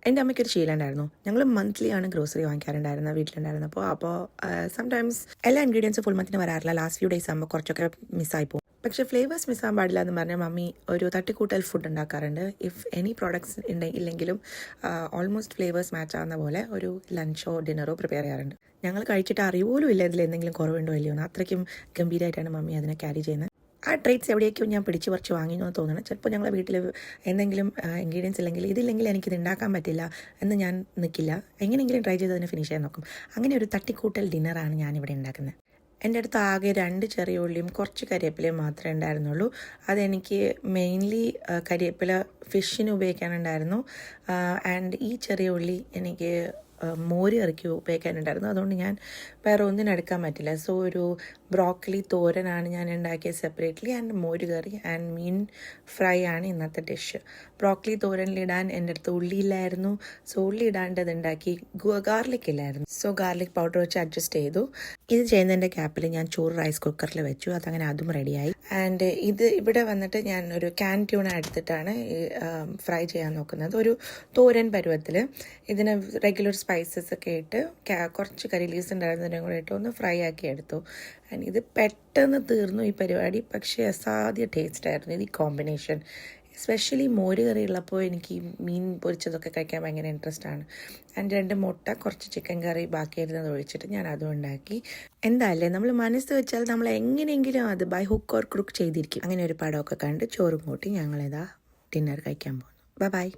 എൻ്റെ അമ്മയ്ക്കൊരു ശീലം ഉണ്ടായിരുന്നു. ഞങ്ങൾ മന്ത്ലി ആണ് ഗ്രോസറി വാങ്ങിക്കാറുണ്ടായിരുന്നത് വീട്ടിലുണ്ടായിരുന്നപ്പോൾ. അപ്പോൾ സംടൈംസ് എല്ലാ ഇൻഗ്രീഡിയൻസും ഫുൾ മന്തിന് വരാറില്ല. ലാസ്റ്റ് ഫ്യൂ ഡേയ്സ് ആകുമ്പോൾ കുറച്ചൊക്കെ മിസ്സായി പോകും. പക്ഷേ ഫ്ലേവേഴ്സ് മിസ്സാകാൻ പാടില്ല എന്ന് പറഞ്ഞാൽ മമ്മി ഒരു തട്ടിക്കൂട്ടൽ ഫുഡ് ഉണ്ടാക്കാറുണ്ട്. ഇഫ് എനി പ്രോഡക്ട്സ് ഇല്ലെങ്കിലും ഓൾമോസ്റ്റ് ഫ്ലേവേഴ്സ് മാച്ച് ആവുന്ന പോലെ ഒരു ലഞ്ചോ ഡിന്നറോ പ്രിപ്പയർ ചെയ്യാറുണ്ട്. ഞങ്ങൾ കഴിച്ചിട്ട് അറിയുപോലും ഇല്ല ഇതിൽ എന്തെങ്കിലും കുറവുണ്ടോ ഇല്ലയോ എന്ന്. അത്രയ്ക്കും ഗംഭീരമായിട്ടാണ് മമ്മി അതിനെ ക്യാരി ചെയ്യുന്നത്. ആ ട്രേറ്റ്സ് എവിടെയൊക്കെയോ ഞാൻ പിടിച്ച് പറിച്ച് വാങ്ങിയെന്ന് തോന്നണം. ചിലപ്പോൾ ഞങ്ങളുടെ വീട്ടിൽ എന്തെങ്കിലും ഇൻഗ്രീഡിയൻസ് ഇല്ലെങ്കിൽ ഇതില്ലെങ്കിൽ എനിക്കിത് ഉണ്ടാക്കാൻ പറ്റില്ല എന്ന് ഞാൻ നിൽക്കില്ല. എങ്ങനെയെങ്കിലും ട്രൈ ചെയ്ത് അതിനെ ഫിനിഷ് ചെയ്യാൻ നോക്കും. അങ്ങനെ ഒരു തട്ടിക്കൂട്ടൽ ഡിന്നറാണ് ഞാനിവിടെ ഉണ്ടാക്കുന്നത്. എൻ്റെ അടുത്ത് ആകെ 2 ചെറിയ ഉള്ളിയും കുറച്ച് കരിവേപ്പിലയും മാത്രമേ ഉണ്ടായിരുന്നുള്ളൂ. അതെനിക്ക് മെയിൻലി കരിവേപ്പില ഫിഷിന് ഉപയോഗിക്കാനുണ്ടായിരുന്നു. ആൻഡ് ഈ ചെറിയ ഉള്ളി എനിക്ക് മോര് കറിക്ക് ഉപയോഗിക്കാനുണ്ടായിരുന്നു. അതുകൊണ്ട് ഞാൻ വേറെ ഒന്നിനും എടുക്കാൻ പറ്റില്ല. സോ ഒരു ബ്രോക്കലി തോരനാണ് ഞാൻ ഉണ്ടാക്കിയത് സെപ്പറേറ്റ്ലി. ആൻഡ് മോര് കറി ആൻഡ് മീൻ ഫ്രൈ ആണ് ഇന്നത്തെ ഡിഷ്. ബ്രോക്കലി തോരനിലിടാൻ എൻ്റെ അടുത്ത് ഉള്ളിയില്ലായിരുന്നു. സോ ഉള്ളി ഇടാണ്ടത് ഉണ്ടാക്കി. ഗാർലിക് ഇല്ലായിരുന്നു. സോ ഗാർലിക് പൗഡർ വെച്ച് അഡ്ജസ്റ്റ് ചെയ്തു. ഇത് ചെയ്യുന്നതിൻ്റെ ഗ്യാപ്പിൽ ഞാൻ ചോറ് റൈസ് കുക്കറിൽ വെച്ചു. അതങ്ങനെ അതും റെഡിയായി. ആൻഡ് ഇത് ഇവിടെ വന്നിട്ട് ഞാൻ ഒരു ക്യാൻ ട്യൂണ എടുത്തിട്ടാണ് ഫ്രൈ ചെയ്യാൻ നോക്കുന്നത്. ഒരു തോരൻ പരുവത്തിൽ. ഇതിന് റെഗുലർ സ്പൈസസ് ഒക്കെ ഇട്ട് കുറച്ച് കറി ലീവ്സ് ഉണ്ടായിരുന്നതിനും കൂടെ ഇട്ട് ഒന്ന് ഫ്രൈ ആക്കി എടുത്തു. ആൻഡ് ഇത് പെട്ടെന്ന് തീർന്നു ഈ പരിപാടി. പക്ഷേ അസാധ്യ ടേസ്റ്റ് ആയിരുന്നു ഇത്, ഈ കോമ്പിനേഷൻ. എസ്പെഷ്യലി മോര് കറി ഉള്ളപ്പോൾ എനിക്ക് മീൻ പൊരിച്ചതൊക്കെ കഴിക്കാൻ ഭയങ്കര ഇൻട്രസ്റ്റ് ആണ്. ആൻഡ് 2 മുട്ട, കുറച്ച് ചിക്കൻ കറി ബാക്കിയായിരുന്നത് ഒഴിച്ചിട്ട് ഞാൻ അതും ഉണ്ടാക്കി. എന്തായാലേ നമ്മൾ മനസ്സ് വെച്ചാൽ നമ്മൾ എങ്ങനെയെങ്കിലും അത് ബൈ ഹുക്ക് ഓർ ക്രുക്ക് ചെയ്തിരിക്കും. അങ്ങനെ ഒരു പടമൊക്കെ കണ്ട് ചോറും കൂട്ടി ഞങ്ങളിതാ ഡിന്നർ കഴിക്കാൻ പോകുന്നു. ബൈ.